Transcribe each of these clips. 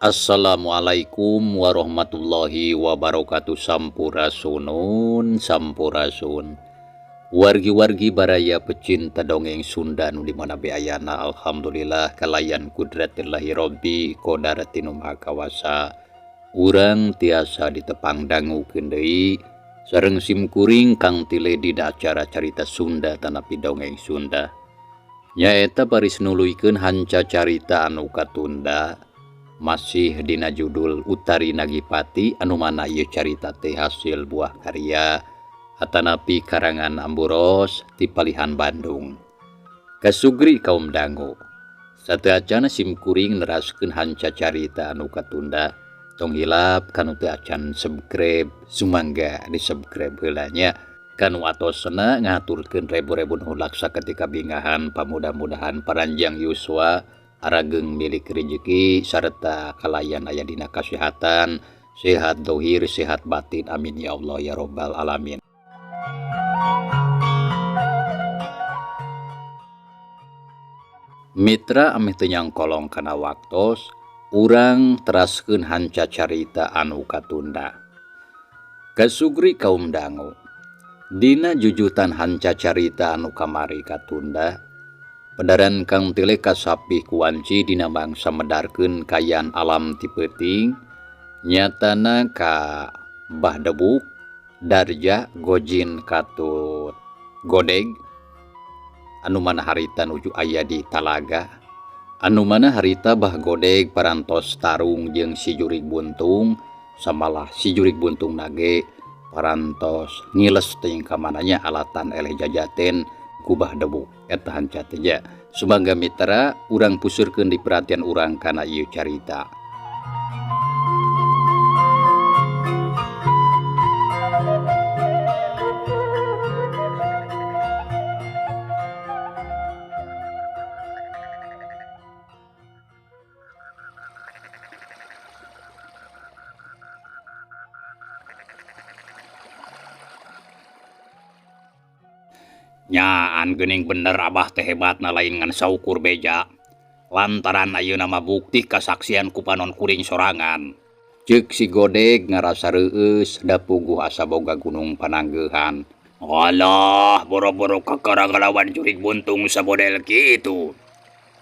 Assalamualaikum warahmatullahi wabarakatuh. Sampurasun, sampurasun. Wargi-wargi baraya pecinta dongeng Sunda nu dimana beayana, alhamdulillah kalayan kudratillahi robbi qodaratin maha kawasa. Urang tiasa ditepang dangu deui sareng simkuring kang tile dina acara carita Sunda tanapi dongeng Sunda. Nyaeta baris nuluykeun hanca carita anu katunda. Masih dina judul Utari Nagipati anu mana ieu carita teh hasil buah karya atanapi karangan Amburos ti Palihan Bandung. Kasugri kaum dangu sateacana simkuring neraskeun hanca carita anu katunda tong hilap kanu teu acan subscribe sumangga di subscribe heula nya kanu atosna ngaturkeun rebu-rebu nulak saketika bingahan pamudah-mudahan paranjang yuswa arageng milik rezeki sarta kalayan aya dina kasehatan, sehat dohir, sehat batin, amin ya Allah ya robbal alamin. Mitra ameh teu nyangkolong kana waktos, urang teraskeun hanca carita anu katunda. Kasugri kaum dangu, dina jujutan hanca carita anu kamari katunda, Padaran kang tile kasapih kuanci dina bangsa medarkeun kayan alam ti peuting nyatana ka Bah Debuk Darja Gojin Katut Godeg anu mana harita nuju aya di Talaga, anu mana harita Bah Godeg parantos tarung jeung si Jurig Buntung samalah si Jurig Buntung nage parantos ngiles teuing ka mananya alatan eleh jajaten ku Bah Debuk eta hanca teh ja. Sumangga mitra urang pusurkeun di perhatian urang kana ieu carita. Nyaan geuning bener abah teh hebatna lain ngan saukur beja. Lantaran ayeuna mah bukti kasaksian ku panon kuring sorangan. Ceuk si Godeg ngarasa reueus da puguh asa boga gunung pananggehan. Alah, boro-boro kakara ngalawan Jurig Buntung sabodel kitu.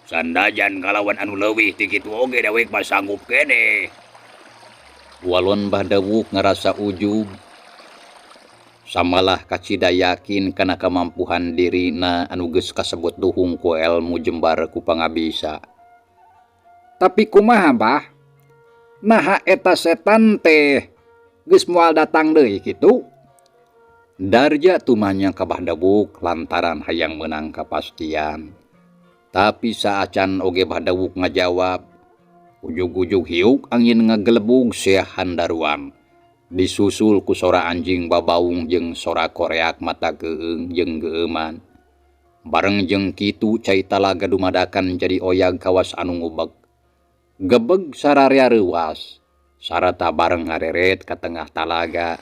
Sandajan ngalawan anu leuwih ti kitu oge dewek mah sanggup keneh. Walon Bah Debuk ngarasa ujub. Samalah kacida yakin kana kamampuhan dirina anu geus kasebut duhung ku elmu jembar ku pangabisa. Tapi kumaha Bah? Naha eta setan teh geus moal datang deui kitu? Darja tumanya ka Bah Debuk lantaran hayang meunang kapastian. Tapi saacan oge Bah Debuk ngajawab, ujug-ujug hiuk angin ngagelebug sia handaruan. Disusul ku sora anjing babaung jeung sora koreak mata geueung jeung geueuman. Bareng jeung kitu cai Talaga dumadakan jadi oyag kawas anu ngubeg. Gebeg sararea reuwas sarata bareng ngareret ka tengah Talaga.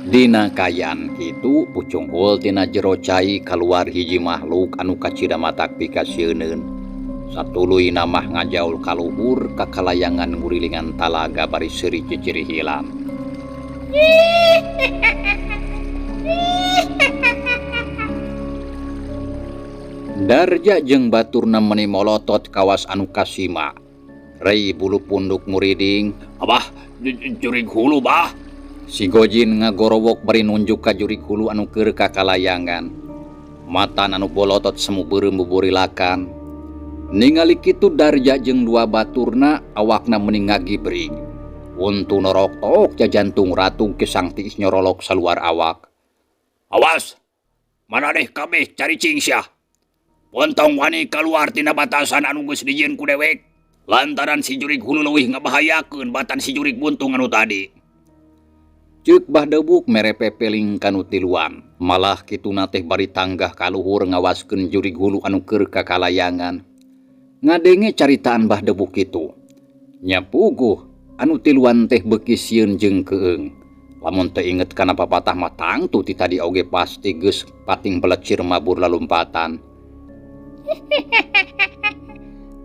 Dina kayan kitu pucung hul tina jero cai kaluar hiji makhluk anu kacida matak pikasieun. Satuluy namah ngajaul kaluhur ka kalayangan ngurilingan Talaga bari seuri ciciri hilang. Darja jeung baturna meuni molotot kawas anu kasima. Rei bulu punduk muriding, "Abah, Jurig Hulu Bah." Si Gojin ngagorowok bari nunjuk ka Jurig Hulu anu keur ka kalayangan. Matan anu bolotot semu beureum buburilakan. Ningali kitu Darja jeung dua baturna awakna meuning ngagibrig. Untu norok tok jajantung ratug kesang tiis nyorolok saluar awak. "Awas! Mananeh kabeh caricing sia. Pontong wani kaluar tina batasan anu geus dijieun ku dewek. Lantaran si Jurig Hulu leuwih ngabahayakeun batan si Jurig Buntung anu tadi." Ceuk Bah Debuk mere pepeling kanu tiluan. Malah kituna teh bari tanggah kaluhur ngawaskeun Jurig Hulu anu keur ka kalayangan. Ngadenge caritaan Bah Debuk kitu. Nya puguh anu tiluan teh beuki sieun jeung keueung. Lamun teu inget kana papatah mah tangtu ti tadi oge pasti geus pating pelecir mabur lalumpatan.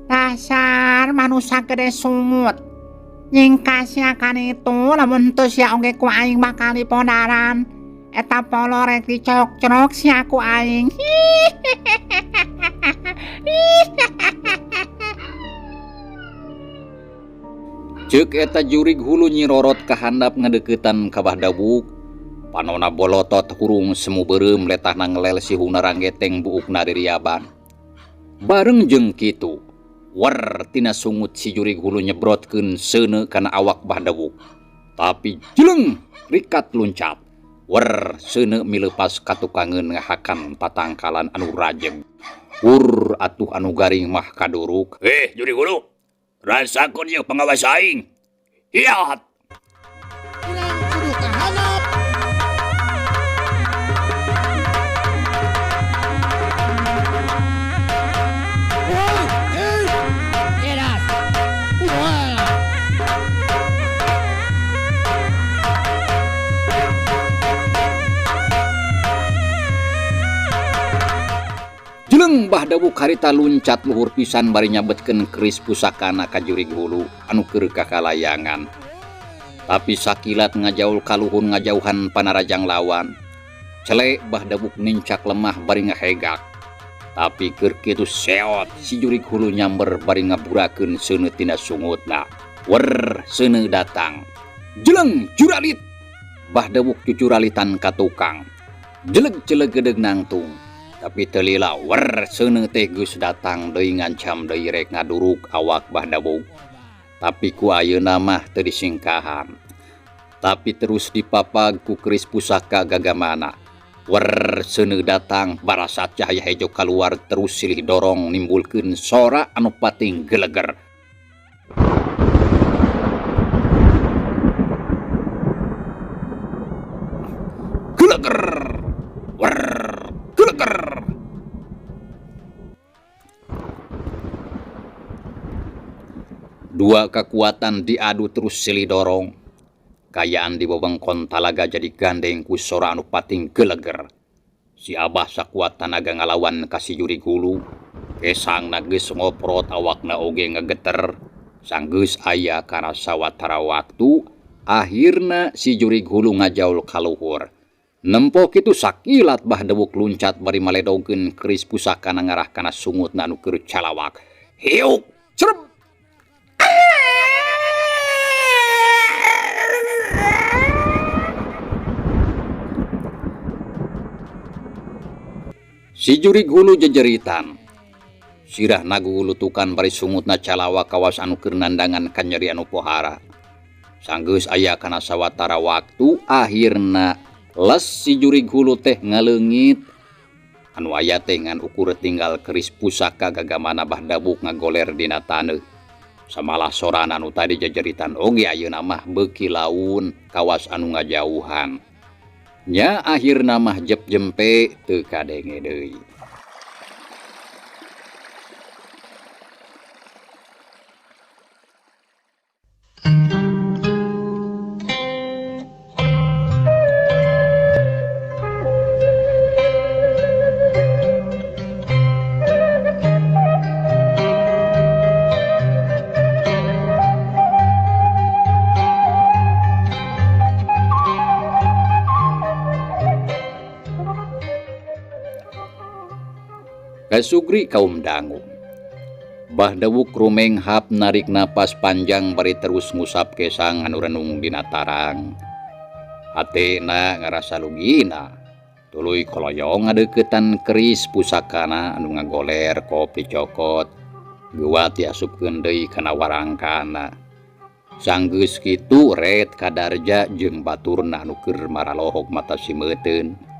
Dasar manusia gede sumut. Nyingkasnya kan itu lamun teu sia oge ku aing bakal dipondaran. Eta polo rek dicok-cok sia ku aing. Ceuk eta jurig hulu nyirorot ka handap ngadeukeutan ka Bahdawuk. Panona bolotot hurung semu beureum letahna ngelel si huna ranggeteng buukna diriaban. Bareng jeung kitu, wer tina sungut si jurig hulu nyebrotkeun seuneu kana awak Bahdawuk. Tapi jeleng rikat luncat. Wer seuneu mileupas katukangeun ngahakan patangkalan anu rajeg. Hur atuh anu garing mah kaduruk. Jurig hulu, rasakeun ieu pangawas aing. Hiat. Urang kudu kahandap. Jeleng Bahdawuk harita luncat luhur pisan bari nyabetkeun keris pusakana ka jurig hulu anu keur kakalayangan. Tapi sakilat ngajaul kaluhun ngajauhan panarajang lawan. Celek Bahdawuk nincak lemah bari ngahegak. Tapi keur kitu seot si jurig hulu nyamber bari ngaburakeun seuneu tina sungutna. Wer seuneu datang. Jeleng juralit. Bahdawuk cucuralitan ka tukang. Jeleg-jeleg gedeug nangtung. Tapi telila wer seuneu teh geus datang deui ngancam deui rek ngaduruk awak Bahdawuk. Tapi ku ayeuna mah teu disingkahan. Tapi terus dipapag ku keris pusaka gagamana. Wer seuneu datang barasat cahaya hejo kaluar terus silih dorong nimbulkeun sora anu pating geleger. Geleger. Wer geleger. Dua kekuatan diadu terus silih dorong. Kayaan di wewengkon talaga jadi gandeng ku sora anu pating geleger. Si Abah sakuat tanaga ngalawan ka si jurig hulu. Kesangna geus ngoprot awakna oge ngageter. Sanggeus aya kana sawatara waktu. Akhirna si jurig hulu ngajaul kaluhur. Nempo kitu sakilat Bahdawuk luncat bari maledogkeun keris pusakana ngarah kana sungutna anu keur calawak. Hiuk, cerep. Si jurig hulu jejeritan. Sirah nagu lutukan bari sungutna calawak kawas anu keur nandangan ka nyeri anu pohara. Sanggeus aya kana sawatara waktu akhirna les si jurig hulu teh ngaleungit. Anu aya teh ngan ukur tinggal keris pusaka gagamana Bahdawuk ngagoler dina taneuh. Samalah sorana anu tadi jejeritan oge ayeuna mah beuki laun kawas anu ngajauhan. Nya akhirna mah jep jempe teu kadenge deui. Kasugri kaum dangu. Bahdawuk rumenghap narik napas panjang bari terus ngusap kesang anu renung dina tarang. Hatena ngarasa lugina. Tuluy koloyong ngadeuketan keris pusakana anu ngagoler kopi cokot. Geuwat diasupkeun deui kana warangkana. Sanggeus kitu ret kadarja jeung baturna anu keur maralohok mata simeuteun.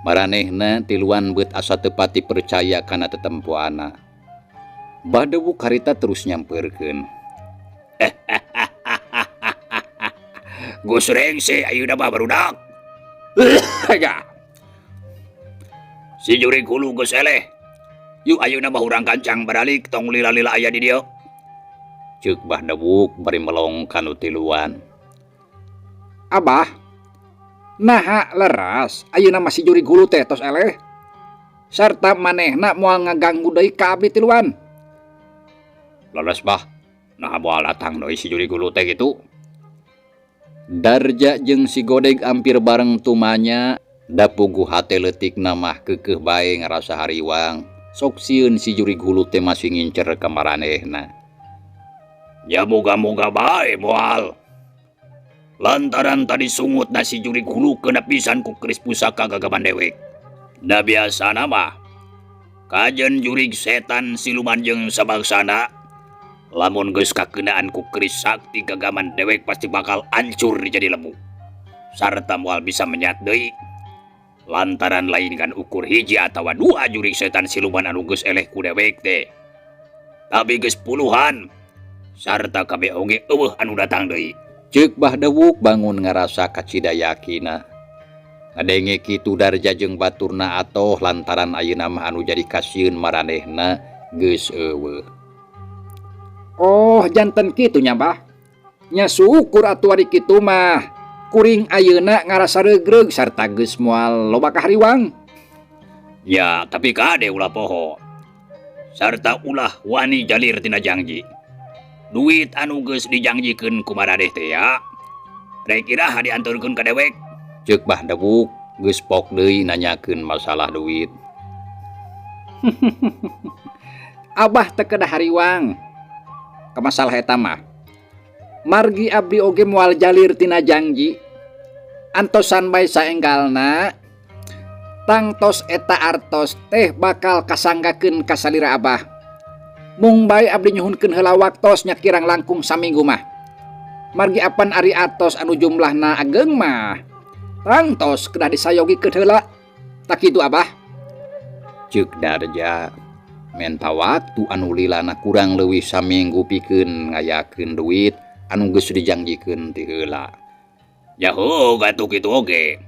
Maranehna tiluan beut asa teu pati percaya kana tetempoana. Bahdawuk harita terus nyampeurkeun. Gus Rengse ayeuna mah barudak. Si jurig hulu geus eleh. Yuk ayeuna mah urang kancang baralik tong lila-lila aya di dieu. Ceuk Bahdawuk bari melong kanu tiluan. Abah, Naha leras ayeuna masih jurig hulu teh tos eleh. Sarta manehna moal ngaganggu deui ka abdi tiluan. Leres bah, nah moal datang deui si juri gulu teh gitu. Darja jeung si Godeg ampir bareng tumanya, da puguh hate leutikna mah keukeuh bae ngarasa hariwang. Sok sieun si juri gulu teh masih ngincer ka maranehna. Ya moga-moga bae moal. Lantaran tadi sungut nasi juri gulu kena pisan ku keris pusaka gagaman dewek. Da biasa nama kajen jurig setan siluman jeung sabagsana lamun geus kakenaan ku keris sakti gagaman dewek pasti bakal hancur jadi lembu. Sarta moal bisa menyat deui lantaran lain kan ukur hiji atawa dua jurig setan siluman anu geus eleh ku dewek teh. Tapi geus puluhan sarta kabeh oge eueuh anu datang deui. Ceuk Bah Dewuk bangun ngarasa kacidayakina. Ngadenge kitu Darja jeung baturna atoh lantaran ayeuna mah anu jadi kasieun maranehna geus eueuh. Oh, janten kitu nya Bah. Nya syukur atuh ari kitu mah. Kuring ayeuna ngarasa regreg sarta geus moal loba kahariwang. Ya, tapi kade ulah poho. Sarta ulah wani jalir tina janji. Duit anu geus dijanjikeun ku maraneh teh ya. Rek iraha dianturkeun ka dewek. Ceuk Bah Dewuk geus pok deui nanyakeun masalah duit. Abah teu kedah hariwang. Ka masalah eta mah. Margi abdi oge moal jalir tina janji. Antosan bae saenggalna tangtos eta artos teh bakal kasanggakeun ka salira Abah. Mung bae abdi nyuhunkeun heula waktos nya kirang langkung saminggu mah. Margi apan ari atos anu jumlahna ageng mah. Tangtos kedah disayogikeun heula. Tak kitu Abah. Ceuk Darja. Menta waktu anu lilana kurang leuwih saminggu pikeun ngayakeun duit anu geus dijanjikeun ti heula. Yaho gatuh kitu oge.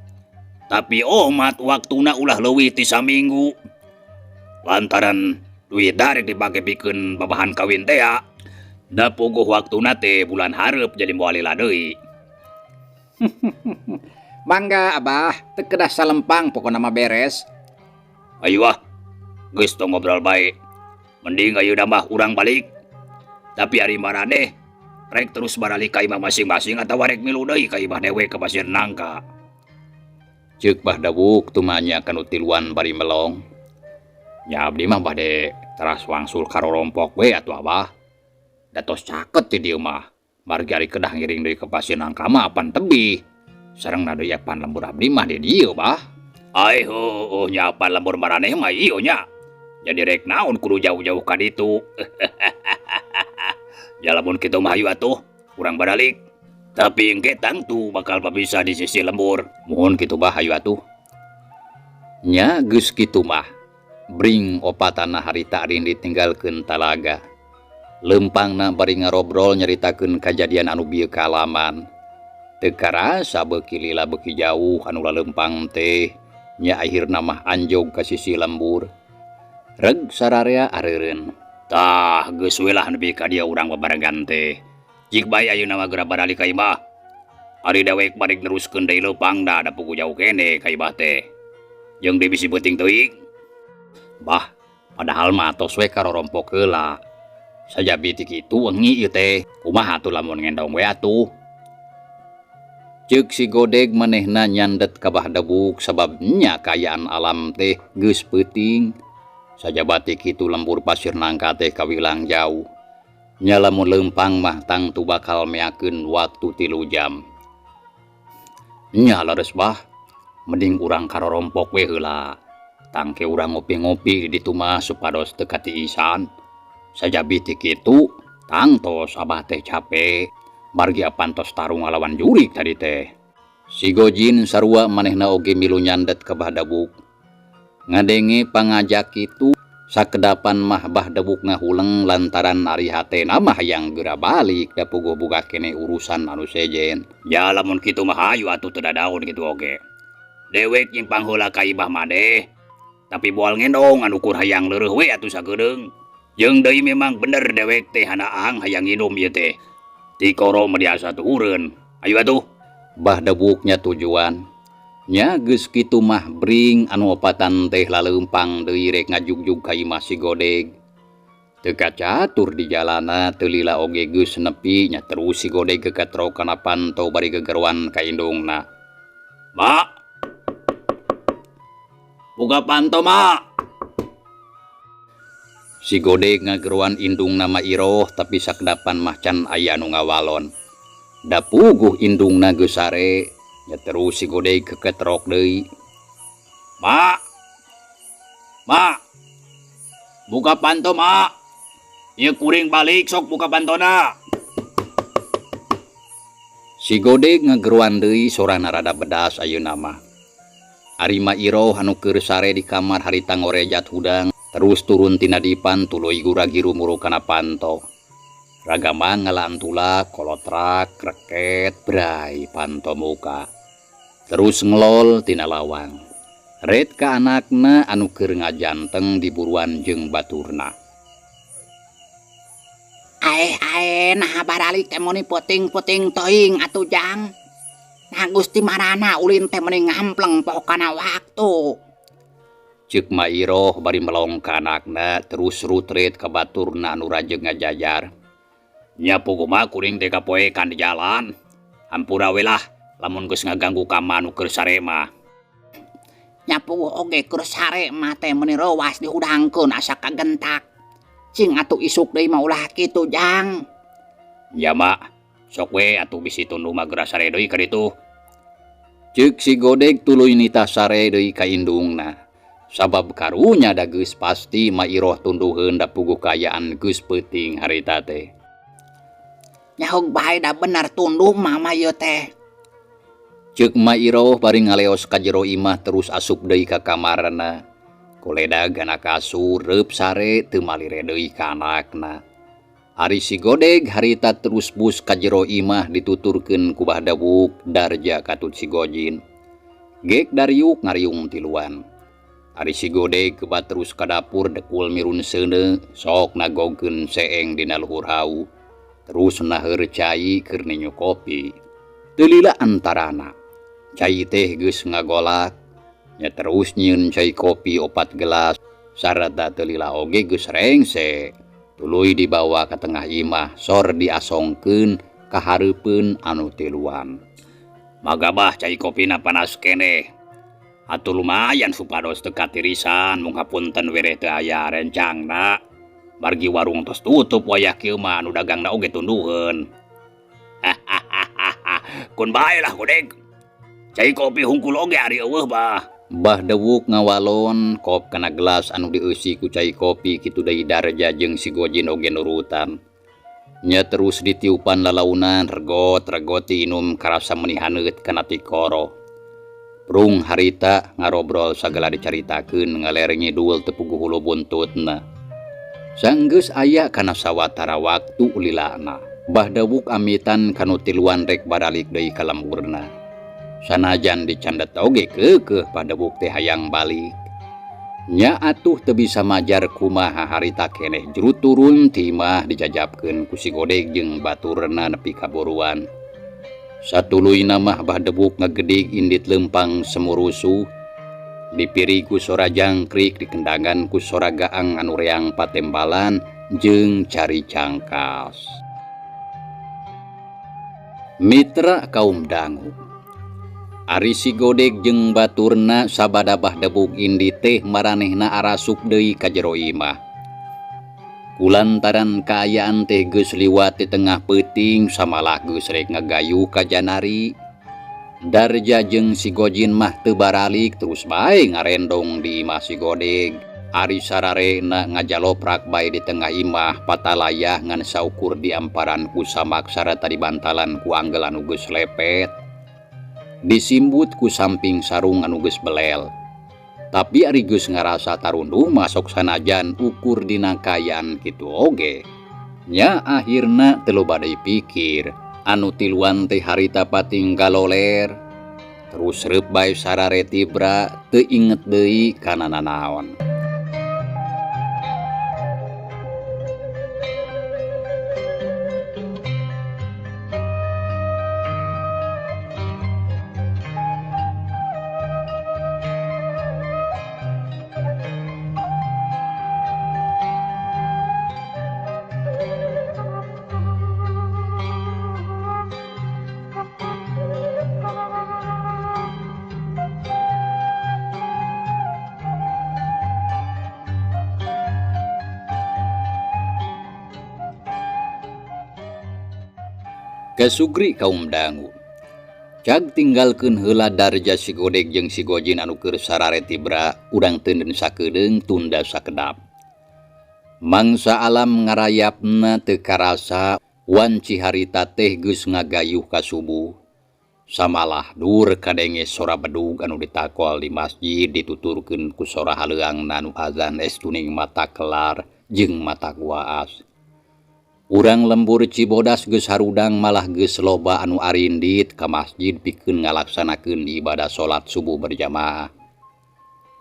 Tapi omat waktuna ulah leuwih ti saminggu. Lantaran duit darek dipake pikeun babahan kawin teh ya. Da puguh waktuna teh bulan hareup jadi moal lila deui. Mangga Abah, teu kedah salempang pokona mah beres. Ayo ah. Geus tong ngobrol bae. Mending ayeuna mah urang balik. Tapi ari maraneh rek terus baralik ka imah masing-masing atawa rek milu deui ka imah dewek ka Pasir Nangka. Ceuk Bah Dewuk tumanya kanu tiluan bari melong. Nya abdi mah bade teras wangsul karorompok we atuh Abah. Da tos caket ti dieu mah. Margi ari kedah ngiring deui ka Pasir Nangka mah apan tebih. Sareng na deui apan lembur abdi mah di dieu Bah. Ai heuh nya apan lembur maraneh mah ieu nya. Jadi rek naon kudu jauh-jauh ka ditu. Ya lamun kitu mah hayu atuh urang badalik. Tapi engke tangtu bakal papisah di sisi lembur. Mohon kitu Bah hayu atuh. Nya geus kitu mah. Bring opatana harita arin ditinggalkeun talaga. Lempangna bari ngarobrol nyaritakeun kajadian anu bieu kalaman. Teu karasa beuki lila beuki jauh anu lalempang teh. Nya akhirna mah anjog ka sisi lembur. Reg sararea areureun. Tah geus we lah nepi ka dieu urang babarengan teh. Jik bae ayeuna mah geura balik ka imah. Ari dewek balik neruskeun deui leupangna da puguh jauh kene ka imah teh. Jeung deui bisi beuting teuing. Bah, padahal mah tos we karorompok heula. Sajabi ti kitu wengi ieu teh. Kumaha atuh lamun ngendong we atuh? Ceuk si Godeg manehna nyandet ka Bah Dewuk sabab nya kayaan alam teh geus peuting. Sajabati kitu lembur Pasir Nangka teh kawilang jauh. Nya lamun leumpang mah tangtu bakal meakeun waktu 3 jam. Nya leres Bah, mending urang karorompok we heula. Tangke urang ngopi-ngopi di ditu mah supados teu katiisan. Sajabi ti kitu tangtos Abah teh capek. Margi apantos tarung ngalawan jurig tadi teh. Si Gojin sarua manehna oge milu nyandet ka Bah Dewuk. Ngadenge pangajak itu sakedapan mah Bah Dewuk ngahuleng lantaran ari hatena mah hayang geura balik da puguh buka kene urusan anu sejen. Ya lamun kitu mah hayu atuh teu dadaun kitu oge. Dewek nyimpang heula ka imah maneh. Tapi moal ngendong anu ukur hayang leureuk we atuh sagedeung. Jeung deui memang bener dewek teh hanaang hayang nginum ieu teh. Ti koro mah diasa tuhureun. Ayo atuh. Bah Dewuk nya tujuan. Nya geus kitu mah bring anu opatan teh laleumpang deui rek ngajugjug ka imah si Godeg. Teu kacatur di jalana teu lila oge geus nepi nya terus si Godeg kekatrok kana panto bari gegeruan ka indungna. "Mak, buka panto, Mak." Si Godeg ngageruan indung nama Iroh tapi sakdapan mah can aya anu ngawalon. Da puguh indungna geus sare, nya terus si Godeg keketrok deui. "Mak, Mak, buka panto, Mak. Ieu kuring balik sok buka pantona." Si Godeg ngageruan deui sorana rada bedas ayeuna mah. Ari mah Iroh anu keur sare di kamar harita ngorejat hudang terus turun tina dipan tuluy guragi rumuru kana panto. Ragama ngalantula kolotrak kreket brai panto muka. Terus ngelol tina lawang. Red ka anakna anu keur ngajanteng di buruan jeung baturna. Ae nah baralik teh meni puting-puting teuing atuh Jang. Nah Gusti Marana ulin teh meni ngampleng pokokana waktu. Ceuk Ma Iroh bari melong ka anakna terus rutret ka baturna anu rajeg ngajajar. "Nya puguma kuring teh kapoekan di jalan. Hampura we lah lamun geus ngaganggu ka anu keur sare mah." Nya puguh oge keur sare mah teh meni rowas dihudangkeun asa kagentak. Cing atuh isuk deui mah ulah kitu Jang. "Ya Mak, sok we atuh bisi tunduh mah geura sare deui ka ditu." Ceuk si Godeg tuluy nitah sare deui ka indungna. Sabab karunya da geus pasti Ma Iroh tunduheun da puguh kaayaan geus peuting harita teh. Nyahog bae da bener tunduh mah ieu teh. Ceuk Ma Iroh bari ngaleos ka jero imah terus asup deui ka kamarna. Koledag anak kasur reup sare teu malire deui ka anakna. Ari si Godeg harita terus bus ka jero imah dituturkeun ku Bahdawuk Darja katut si Gojin. Gek Daryuk ngariung tiluan. Ari si Godeg kebat terus ka dapur dekul mirun seuneu sok nagongkeun seeng dina luhur hau. Terus naheur cai keur ninyu kopi. Teu lila antarana. Cai teh geus ngagolak. Nya terus nyieun cai kopi 4 gelas. Sarata teu lila oge geus rengse. Tuluy dibawa ka tengah imah sor diasongkeun ka hareupeun anu tiluan. "Magabah cai kopina panas keneh. Atuh lumayan supados teu katirisan mung hapunten wereh teu aya rencangna. Margi warung tos tutup wayah kieu mah anu dagangna oge tunduheun." "Kun bae lah Godeg. Cai kopi hungkul oge ari eueuh bah." Bahdawuk ngawalon kop kana gelas anu dieusi ku cai kopi kitu deui Darja jeung si Gojin oge nurutan. Nya terus ditiupan lalaunan regot-regoti inum karasa meuni haneut kana tikoro. Prung harita ngarobrol sagala dicaritakeun ngalerengi dul teu puguh hulu buntutna. Sanggeus aya kana sawatara waktu lilana. Bahdawuk amitan kanu tiluan rek baralik deui ka lemburna. Sanajan dicandet oge keukeuh Bahdawuk teh hayang balik. Nya atuh teu bisa majar kumaha harita keneh juru turun ti imah dijajabkeun ku si Godeg jeung baturna nepi ka buruan. Satuluyna mah Bahdawuk ngagedig indit lempang semurusu. Dipiri ku sora jangkrik dikendangan ku sora gaang anu reang patembalan jeung cari cangkas. Mitra kaum dangu. Ari si Godeg jeung baturna sabada Bahdawuk indit teh maranehna arasup deui ka jero imah. Kulantaran kaayaan teh geus liwat di tengah peuting samalah geus rek ngagayu ka janari. Darja jeung si Gojin mah teu baralik terus bae ngarendong di imah si Godeg. Ari sararena ngajaloprak bae di tengah imah patalayah ngan saukur diamparan ku samak sarata dibantalan ku anggel anu geus lepet. Disimbut ku samping sarung anu geus belel. Tapi ari geus ngarasa tarunduh masok sanajan ukur dina kaayaan kitu oge. Nya akhirna teu loba deui pikir, anu tiluan teh harita pating galoler. Terus reup bae sarare tibra teu inget deui kana nanaon. Kasugri kaum dangu cag tinggalkeun heula darja si Godeg jeung si Gojin anu keur sarare tibra urang teu sakedeung tunda sakedap. Mangsa alam ngarayapna teu karasa wanci harita teh geus ngagayuh ka subuh. Samalah dur kadenge sora bedug anu ditakol di masjid dituturkeun ku sora haleuangna anu azan estuning mata kelar jeung mata kuaas. Urang lembur Cibodas geus harudang malah geus loba anu arindit ka masjid pikeun ngalaksanakeun ibadah salat subuh berjamaah.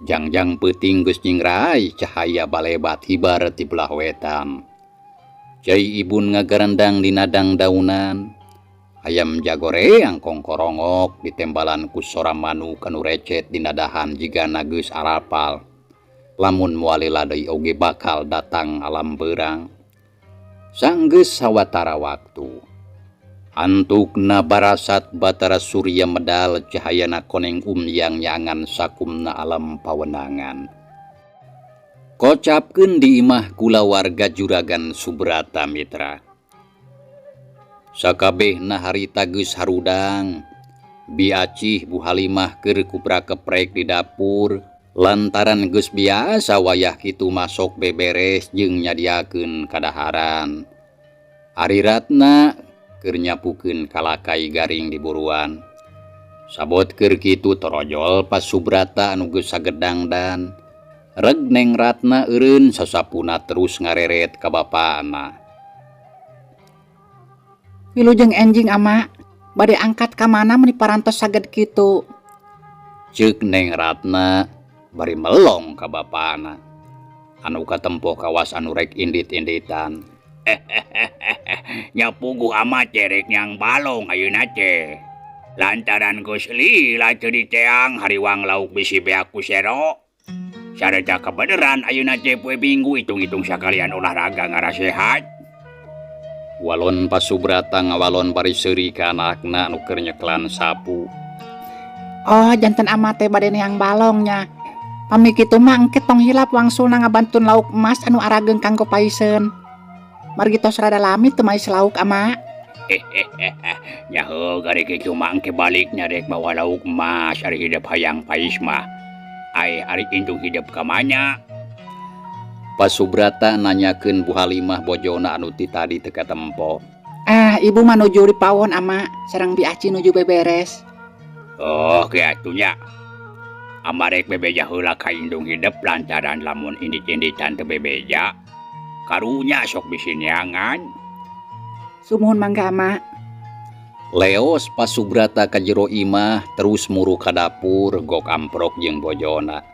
Jangjang peuting geus nyingrai cahaya balebat hibar ti belah wetan. Cai ibun ngagarendang dina dangdaunan. Ayam jagoreang kongkorongok ditembalan ku sora manuk anu recet dina dahan jigana geus arapal. Lamun moalila deui oge bakal datang alam beurang. Sanggeus sawatara waktu. Antukna barasat batara surya medal cahayana koneng umyang nyangan sakumna alam pawenangan. Kocapkeun di imah kulawarga juragan Subrata Mitra. Sakabehna harita geus harudang. Biacih Bu Halimah keur kupra-keprek di dapur. Lantaran geus biasa wayah kitu masok beberes jeung nyadiakeun kadaharan. Ari Ratna keur nyapukeun kalakai garing di buruan. Sabot keur kitu torojol pas Subrata anu geus sagedang dan reg Neng Ratna eureun sasapuna terus ngareret ka bapana. Wilujeng enjing ama, bade angkat ka mana mun parantos saged kitu. Ceuk Neng Ratna bari melong ka bapana. Anu katempo kawas anu rek indit-inditan. Nyapuguh amat cerek nyang balong ayeuna teh. Lantaran geus lila teu diteang hariwang lauk bisi beak ku sero. Sareta kebeneran ayeuna teh poe Minggu hitung-hitung sakalian olahraga ngarasehat. Walon pas Subrata ngawalon bari seuri ka anakna anu keur nyeklan sapu. Oh, janten ama teh bade neang balongnya. Pami kitu mah engke tong hilap wangsulna ngabantun lauk emas anu arageung kanggo paeseun. Margi tos rada lami teu mais lauk ama. Nyaho gari kitu mah engke baliknya rek bawa lauk emas ari hidup hayang pais mah. Ai ari indung hidup ka manya. Pas Subrata nanyakeun Bu Halimah bojona anu ti tadi teu katempo. Ah, ibu mah nuju di pawon ama, sareng Biaci nuju beberes. Oh, kiatunya. Amarek bebeja heula ka indung hidup lantaran lamun indit-inditan teu bebeja. Karunya sok bisi neangan. Sumuhun mangga ama. Leos pas Subrata ka jero imah terus muru ka dapur gok amprok jeung bojona.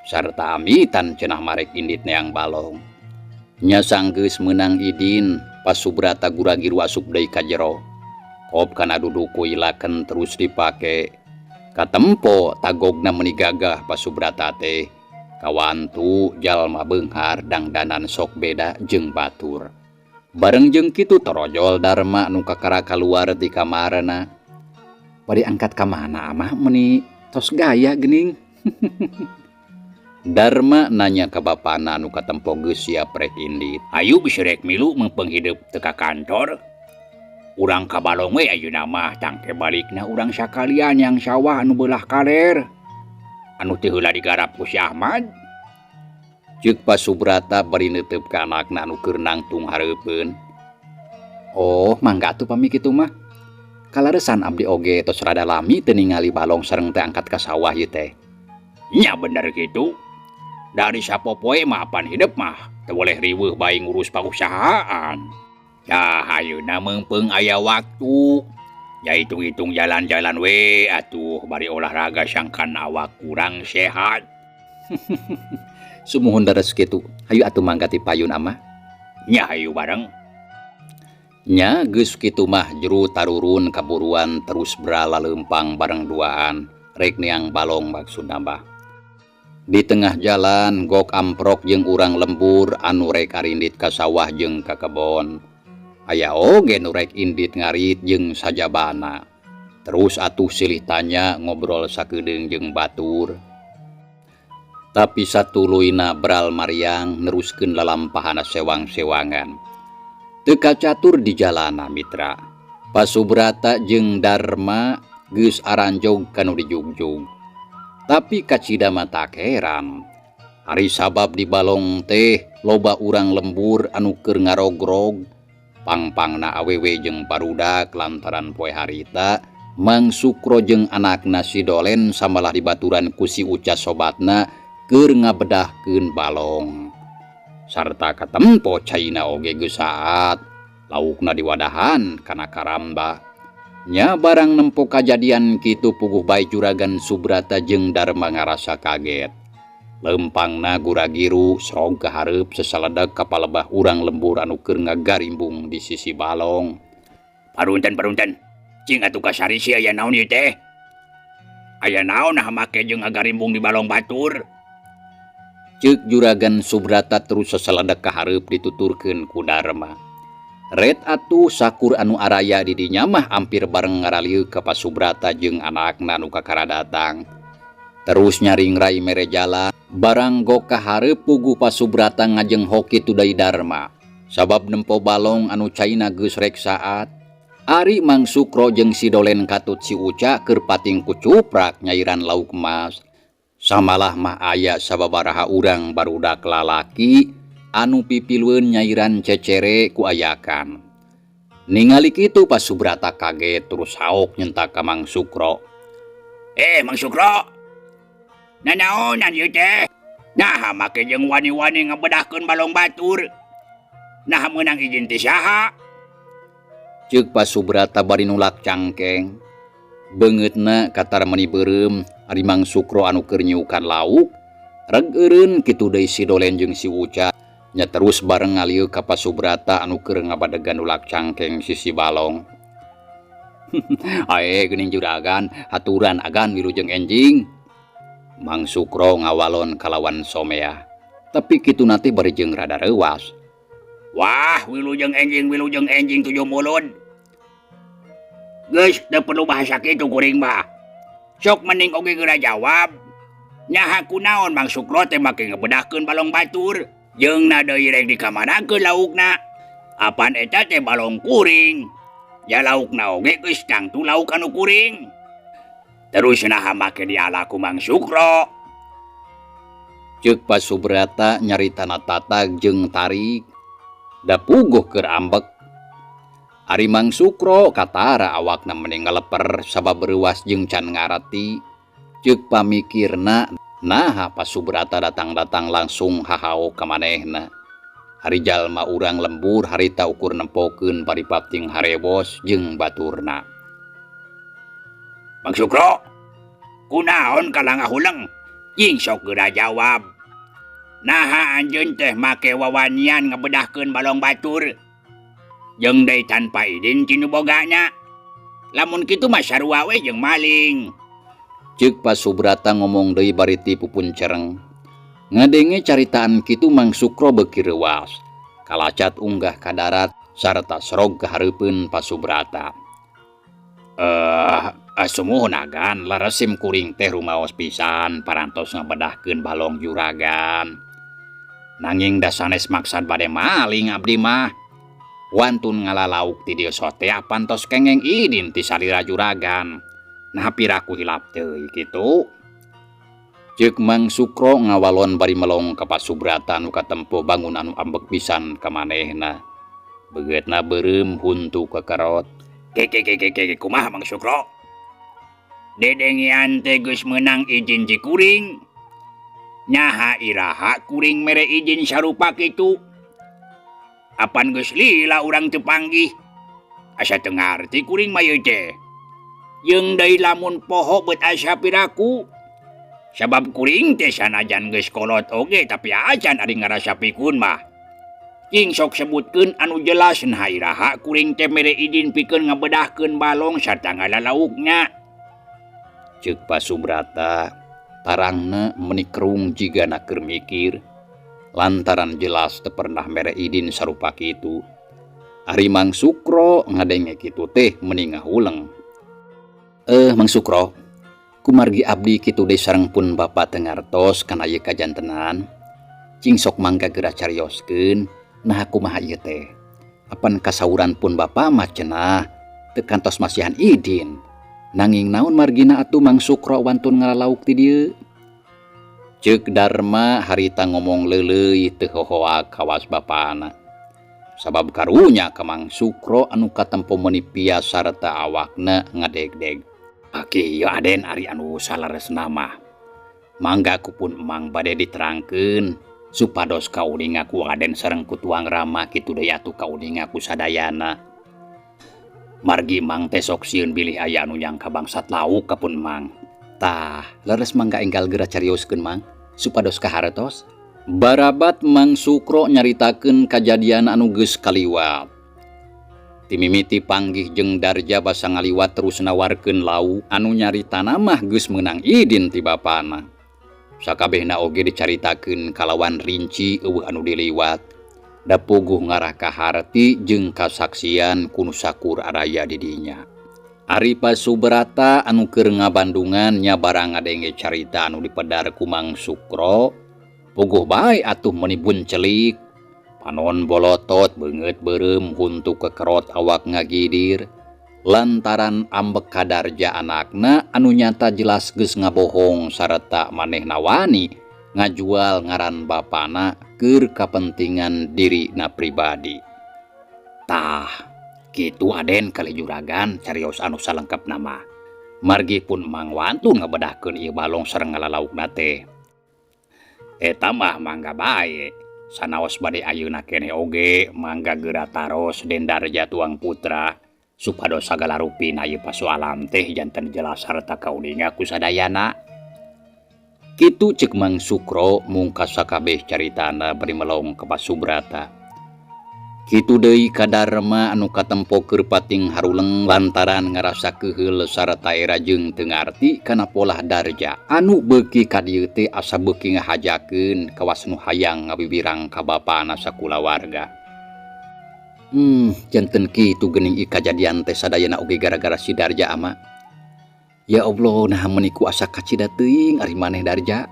Sarta amitan cenah marek indit neang balong. Nya sanggeus meunang idin pas Subrata guragiru asup deui ka jero. Kop kana duduk kuilaken terus dipake. Katempo tagogna meuni gagah pas Subrata teh. Kawantu jalma beunghar dangdanan sok beda jeung batur. Bareng jeung kitu torojol Darma anu kakara kaluar ti kamarna. Bari angkat ka mana amah meuni tos gaya geuning. Darma nanya ka bapana anu katempo geus siap rek indit. Ayu bisa rek milu mempeng hidup teu ka kantor. Urang kabalong we ayeuna mah tangke balikna urang sakalian yang sawah anu beulah kaler. Anu teu heula digarap ku Si Ahmad. Ceuk pas Subrata bari neuteub ka anakna anu keur nangtung hareupeun. Oh, mangga atuh pami kitu mah. Kalaresan abdi oge tos rada lami teu ningali balong sareng teh angkat ka sawah ieu teh. Nya bener kitu. Dari sapopoe mah pan hidup mah teu boleh riweuh bae ngurus pausahaan. Ya ayeuna meungpeung aya waktu. Ya hitung-hitung jalan-jalan we atuh bari olahraga sangkan awak kurang sehat. Sumuhun dares kitu. Hayu atuh mangga ti payun amah. Nya hayu bareng. Nya geus kitu mah jero tarurun kaburuan terus bralaleumpang bareng duaan rek neang balong maksudna mah. Di tengah jalan gok amprok jeung urang lembur anu rek arindit ka sawah jeung ka kebon. Aya oge nu rek indit ngarit jeung sajabana. Terus atuh silih tanya ngobrol sakedeung jeung batur. Tapi satuluyna beral Maryang neruskeun lalampahana sewang-sewangan. Teu kacatur di jalana mitra. Pasubrata jeung Darma geus aranjog kanu dijugjug. Tapi kacida mata keran. Ari sabab di balong teh loba urang lembur anu keur ngarogrog. Pangpangna awewe jeung barudak lantaran poe harita Mang Sukro jeung anakna si Dolen samalah dibaturan ku si Uca sobatna keur ngabedahkeun balong. Sarta katempo caina oge geus saat laukna diwadahan kana karamba. Nya barang nempo kajadian kitu puguh bae juragan Subrata jeung Darma ngarasa kaget. Lempangna guragiru srog ka hareup sesaledak kapalebah urang lembur anu keur ngagarimbung di sisi balong. Parunten, cing atuh kasarisi aya naon ieu teh? Aya naon nah make jeung ngagarimbung di balong batur? Ceuk juragan Subrata terus sesaledak ka hareup dituturkeun ku Darma. Ret atuh sakur anu araya di dinya mah hampir bareng ngaralieu ka Pasubrata jeung anakna nu kakara datang. Terus nyaring rai mere jalan, barang gok ka hareup puguh Pasubrata ngajeng hoki tu deui Darma. Sabab nempo balong anu caina geus rek saat. Ari Mang Sukro jeung si Dolen katut si Uca keur pating kucuprak nyairan lauk emas. Samalah mah aya sababaraha urang barudak lalaki anu pipilueun nyairan cecere ku ayakan. Ningali kitu Pasubrata kaget terus saok nyentak ka Mang Sukro. Mang Sukro, nanaonan ieu teh? Nah make jeung wani-wani ngabedahkeun balong batur. Nah meunang izin ti saha? Ceuk Pasubrata bari nulak cangkeng. Beungeutna katar meuni beureum ari Mang Sukro anu keur nyiukan lauk. Reg eureun kitu deui si Dolen jeung si Uca. Nya terus bareng ngalieu ka Pasubrata anu keur ngabadegan ulak cangkeng sisi balong. Ae geuning juragan, haturan agan wilujeng enjing. Mang Sukro ngawalon kalawan somea. Tapi kitu nanti bari jeung rada reuwas. Wah, wilujeng enjing 7 mulut. Geus teu perlu bahasa kitu kuring mah. Sok mending oge geura jawab. Nyaha kunaon Mang Sukro teh make ngabedahkeun balong batur? Jeung na deui rek dikamanakeun laukna. Apaan eta teh balong kuring. Ya laukna oge geus tangtu lauk anu kuring. Terus naha make dialaku Mang Sukro? Ceuk Pasubrata nyaritana tatag jeung tarik. Da puguh keur ambek. Ari Mang Sukro katara awakna mending ngaleper sabab reuwas jeung can ngarati. Ceuk pamikirna naha Pasubrata datang-datang langsung hahao ka manehna. Hari jalma urang lembur harita ukur nempokeun paripapting harebos jeung baturna. Mang Sukro, kunaon kalang ngahuleng? Cing sok geura jawab. Naha anjeun teh make wawanian ngabedahkeun balong batur? Jeung deui tanpa izin ti nu bogana. Lamun kitu mah sarua we jeung maling. Ceuk Pasubrata ngomong deui bari ti pupun cereng. Ngadenge caritaan kitu Mang Sukro beuki reuwas. Kalacat unggah ka darat sarta srog ka hareupeun Pasubrata. Sumuhun agan laresim kuring teh rumaos pisan parantos ngabedahkeun balong juragan. Nanging da sanes maksad bade maling abdi mah. Wantun ngalalauk ti dieu sote apantos kengeng idin ti salira juragan. Nah piraku hilap teuy kitu. Ceuk Mang Sukro ngawalon bari melong ka Pasubrata anu katempo bangun anu ambek pisan ka manehna. Begeutna beureum huntu kekerot. Kumaha Mang Sukro? Dedengian teh geus meunang izin ti kuring. Nyaha iraha kuring mere izin sarupa kitu. Apan geus lila urang teu panggih. Asa teu ngarti kuring mah ieu teh. Jeung deui lamun poho beut asa piraku. Sabab kuring teh sanajan geus kolot oge tapi acan ari ngarasa pikun mah. Cing sok sebutkeun anu jelas nah iraha kuring teh mere izin pikeun ngabedahkeun balong sarta ngalalauknya. Ceuk Pasubrata tarangna menikrung jigana keur mikir. Lantaran jelas teu pernah mere izin sarupa kitu. Ari Mang Sukro ngadenge kitu teh mending ngahuleng. Mang Sukro, kumargi abdi kitu deui sareng pun Bapa teu ngartos kana ieu kajantenan. Cing sok mangga geura carioskeun nah kumaha ieu teh. Apan kasauran pun Bapa mah cenah teu kantos masihan idin. Nanging naon margina atuh Mang Sukro wantun ngalalauk ti dieu? Ceuk Darma harita ngomong leuleuy teu hohoa kawas bapana. Sabab karunya ka Mang Sukro anu katempo meuni pias sarta awakna ngadegdeg. Kieu Aden ari anu salaresna mah. Mangga kupun emang bade diterangkeun supados kauning aku Aden sareng ku Tuang Rama kitu deui atuh kauning aku sadayana. Margi Mang teh sok sieun bilih aya anu nyangka bangsat lauk kapun Mang. Tah, leres mangga enggal geura carioskeun Mang supados kahartos. Barabat Mang Sukro nyaritakeun kajadian anu geus kaliwat. Timimiti panggih jeung Darja basa ngaliwat terus nawarkeun lauk anu nyaritana mah geus meunang idin ti bapana. Sakabehna oge dicaritakeun kalawan rinci eueuh anu diliwat. Da puguh ngarah ka harti jeung kasaksian ku nu sakur araya di dinya. Ari Pasubrata anu keur ngabandungan nya barang ngadenge carita anu dipedar ku Mang Sukro, puguh bae atuh meuni buncelik. Panon bolotot beungeut beureum huntu kekerot awak ngagidir lantaran ambek ka Darja anakna anu nyata jelas geus ngabohong sarta manehna wani ngajual ngaran bapana keur kapentingan dirina pribadi. Tah, kitu Aden kali juragan carios anu salengkepna mah. Margi pun Mang wantun ngabedahkeun ieu balong sareng ngalalaukna teh. Eta mah mangga bae. Sanaos bade ayeuna keneh oge mangga geura taros Den Darja Tuang Putra supados sagala rupina ieu pasoalan teh janten jelas sarta kauning aku sadayana. Kitu ceuk Mang Sukro mungkas sakabeh caritana bari melong ka Pasubrata. Kitu deui ka Darma anu katempo keur pating haruleng lantaran ngarasa keheul sarta era jeung teu ngarti kana polah Darja anu beuki ka dieu teh asa beuki ngahajakeun kawas nu hayang ngabibirang ka bapana sakulawarga. Janten kitu geuning ieu kajadian teh sadayana oge gara-gara si Darja ama. Ya Allah, nah meuni ku asa kacida teuing ari maneh Darja.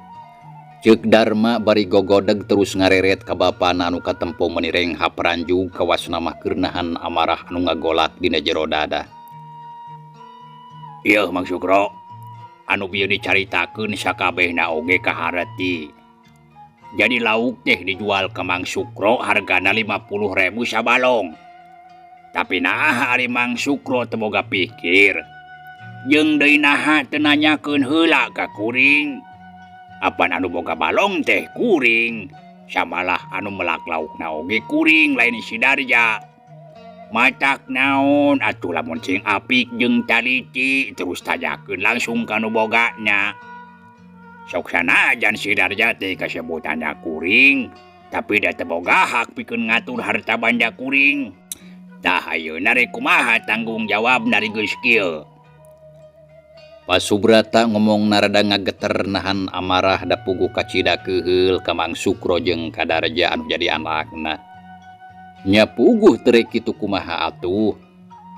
Ceuk Darma bari gogodeg terus ngareret ka bapana anu katempo meuni reng haparanjug kawasna mah keur nahan amarah anu ngagolak dina jero dada. Ieu Mang Sukro, anu bieu dicaritakeun sakabehna oge kahareti. Jadi lauk teh dijual ke Mang Sukro hargana 50.000 sabalong. Tapi naha ari Mang Sukro teu boga pikir. Jeung deui naha teu nanyakeun heula ka kuring. Apan anu boga balong teh kuring, samalah anu melak laukna oge kuring lain si Darja. Matak naon atuh lamun cing apik jeung taliti terus tajakeun langsung ka nu bogana. Sok sanajan si Darja teh kasebutanna kuring, tapi da teu boga hak pikeun ngatur harta banda kuring. Tah ayeuna rek kumaha tanggung jawab dari geus kieu. Pasubrata ngomong narada ngageter nahan amarah da puguh kacida keheul ka Mang Sukro jeung ka Darja anu jadi anakna. Nya puguh teu rek kitu kumaha atuh.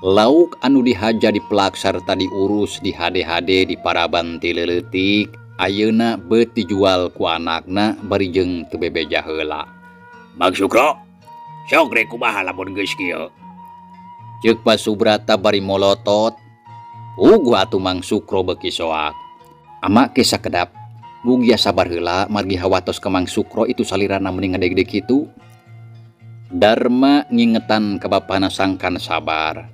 Lauk anu dihaja dipelak sarta diurus di hade-hade di paraban ti leuleutik ayeuna beut dijual ku anakna bari jeung teu bebeja heula. Mang Sukro, sok rek kumaha lamun geus kieu. Ceuk Pasubrata bari molotot. Uguh atuh Mang Sukro beuki soak. Ama ke sakedap, mugia sabar heula margi hawatos ka Mang Sukro itu salirana meuni ngadegdeg kitu. Darma ngingetan ka bapana sangkan sabar.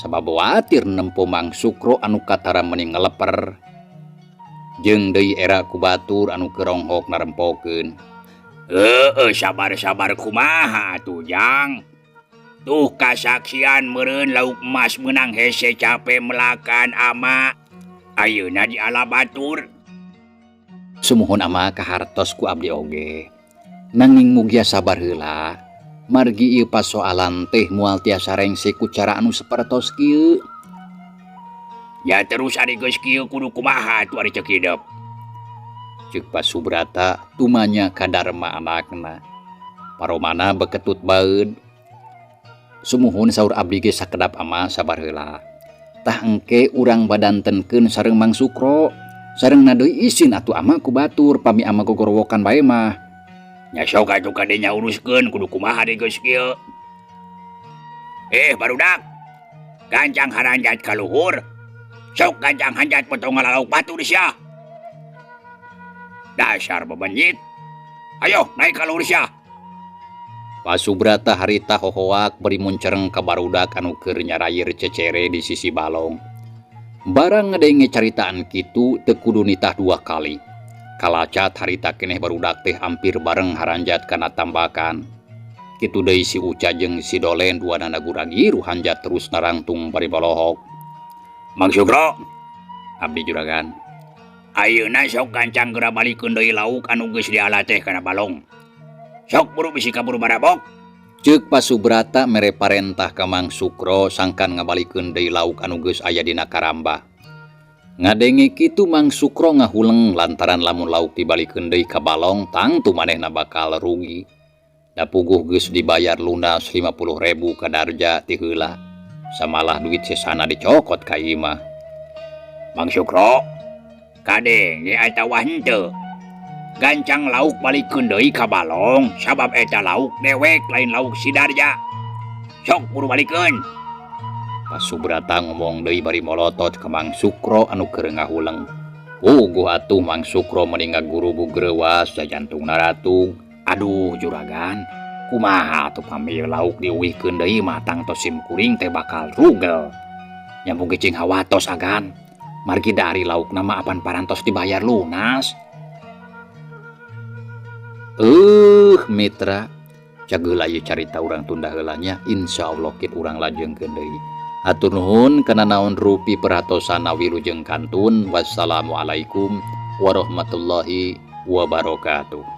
Sabab watir nempo Mang Sukro anu katara meuni ngeleper. Jeung deui era ku batur anu keronghok narempokeun. Sabar-sabar kumaha atuh Jang. Tuh kasaksian meureun lauk emas menang hese cape melakan ama. Ayeuna di ala batur. Sumuhun ama kahartos ku abdi oge. Nanging mugia sabar heula. Margi ieu pasoalan teh moal tiasa rengse ku cara anu sapertos kieu. Ya terus ari geus kieu kudu kumaha atuh ari ceuk hideup. Ceuk Pasubrata tumanya ka Darma anakna. Paromana beketut baeud. Sumuhun saur abdi ge sakedap ama sabar heula. Tah engke urang badantenkeun sareng Mang Sukro. Sareng deui isin atuh ama ku batur pami ama gogorowokan bae mah. Nya sok atuh kadenya uruskeun kudu kumaha di geus kieu. Barudak. Gancang haranjat ka luhur. Sok gancang hanjat potong ngalauk batu di sia. Dasar bebenjit. Ayo naik ka luhur sia. Pasubrata harita hohoak beri muncereng ka barudak anu keur nyarayir cecere di sisi balong. Barang ngedenge caritaan kitu teu kudu nitah 2 kali. Kalacat harita keneh barudak teh hampir bareng haranjat kana tambakan. Kitu deui si Uca jeung si Dolen duanana guragi ruhanjat terus narangtung bari bolohok. Mang Sukro, Abdi juragan. ayeuna sok gancang geura balikeun deui lauk anu geus diala teh kana balong. Sok buru bisi kaburu barabok. Ceuk Pasubrata mere parentah ka Mang Sukro sangkan ngabalikeun deui lauk anu geus aya dina karamba. Ngadenge kitu Mang Sukro ngahuleng lantaran lamun lauk dibalikeun deui ka balong tangtu manehna bakal rugi. Da puguh geus dibayar lunas 50.000 ka darja ti heula. Samalah duit sesana dicokot ka ieu mah. Mang Sukro, kade ge eta wah henteu. Gancang lauk balikeun deui ka balong sabab eta lauk dewek lain lauk si Darja. Sok buru balikeun. Pasubrata ngomong deui bari molotot ka Mang Sukro anu keur ngahuleng. Puguh atuh Mang Sukro mending ngaguru greuwas jajantungna ratung. Aduh juragan, kumaha atuh pami lauk diuwihkeun deui mah tang tosim kuring teh bakal rugel. Nyambung cing hawatos agan. Margi dari laukna mah apan parantos dibayar lunas. Mitra cageula ieu carita urang tunda heula nya, insyaallah kit urang lajengkeun deui. Hatur nuhun kana naon rupi perhatosana wilujeng kantun. Wassalamualaikum warahmatullahi wabarakatuh.